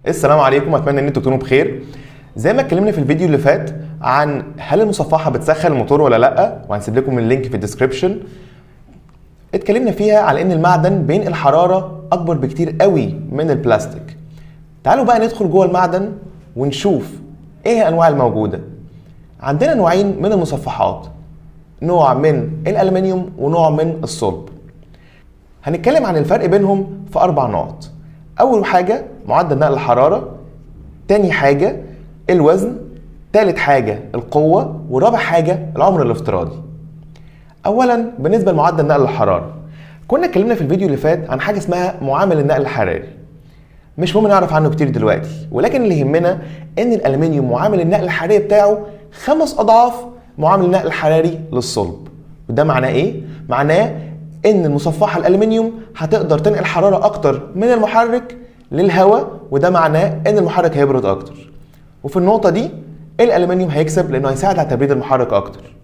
السلام عليكم، اتمنى ان انتوا تكونوا بخير. زي ما اتكلمنا في الفيديو اللي فات عن هل المصفحه بتسخن الموتور ولا لا، وهنسيب لكم اللينك في الديسكربشن. اتكلمنا فيها على ان المعدن بينقل حراره اكبر بكتير قوي من البلاستيك. تعالوا بقى ندخل جوه المعدن ونشوف ايه الانواع الموجوده. عندنا نوعين من المصفحات، نوع من الالومنيوم ونوع من الصلب. هنتكلم عن الفرق بينهم في 4 نقط. اول حاجه معدل نقل الحراره، تاني حاجه الوزن، تالت حاجه القوه، ورابع حاجه العمر الافتراضي. اولا بالنسبه لمعدل نقل الحراره، كنا اتكلمنا في الفيديو اللي فات عن حاجه اسمها معامل النقل الحراري. مش مهم نعرف عنه كتير دلوقتي، ولكن اللي يهمنا ان الالومنيوم معامل النقل الحراري بتاعه 5 اضعاف معامل النقل الحراري للصلب. وده معناه ايه؟ معناه ان المصفحه الالومنيوم هتقدر تنقل حراره اكتر من المحرك للهواء، وده معناه ان المحرك هيبرد اكتر. وفي النقطه دي الالومنيوم هيكسب لانه هيساعد على تبريد المحرك اكتر.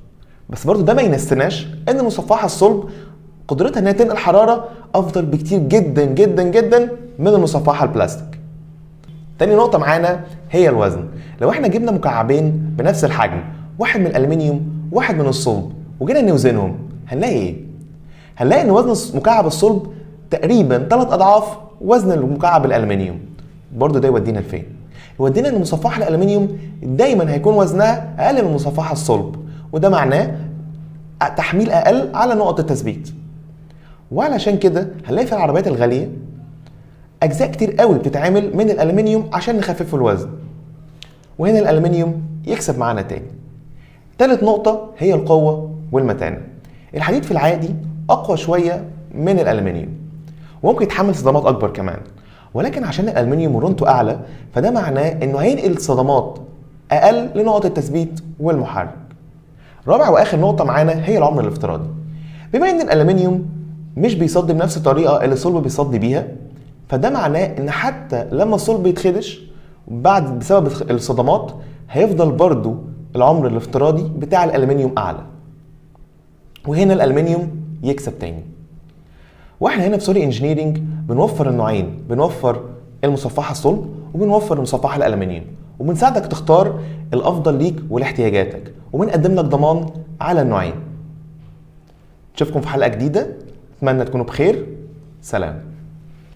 بس برضو ده ما ينسناش ان المصفحه الصلب قدرتها انها تنقل حراره افضل بكتير جدا جدا جدا من المصفحه البلاستيك. تاني نقطه معانا هي الوزن. لو احنا جبنا مكعبين بنفس الحجم، واحد من الالومنيوم واحد من الصلب، وجينا نوزنهم، هنلاقي ايه؟ هنلاقي ان وزن مكعب الصلب تقريبا 3 اضعاف وزن المكعب الالومنيوم. برضو ده يودينا لفين؟ يودينا ان المصفحه الالومنيوم دايما هيكون وزنها اقل من مصفحه الصلب، وده معناه تحميل اقل على نقط التثبيت. وعلشان كده هنلاقي في العربيات الغاليه اجزاء كتير قوي بتتعمل من الالومنيوم عشان نخفف الوزن، وهنا الالومنيوم يكسب معانا تاني. تالت نقطه هي القوه والمتانه. الحديد في العادي اقوى شويه من الالومنيوم، وممكن يتحمل صدمات اكبر كمان، ولكن عشان الالومنيوم مرونته اعلى فده معناه انه هينقل صدمات اقل لنقط التثبيت والمحرك. رابع واخر نقطه معانا هي العمر الافتراضي. بما ان الالومنيوم مش بيصدي بنفس الطريقه اللي الصلب بيصدي بيها، فده معناه ان حتى لما الصلب يتخدش بعد بسبب الصدمات هيفضل برضو العمر الافتراضي بتاع الالومنيوم اعلى، وهنا الالومنيوم يكسب تاني. واحنا هنا في سوري انجينيرنج بنوفر النوعين، بنوفر المصفحه الصلب وبنوفر المصفحه الالومنيوم، وبنساعدك تختار الافضل ليك ولاحتياجاتك، وبنقدم لك ضمان على النوعين. نشوفكم في حلقه جديده، اتمنى تكونوا بخير. سلام.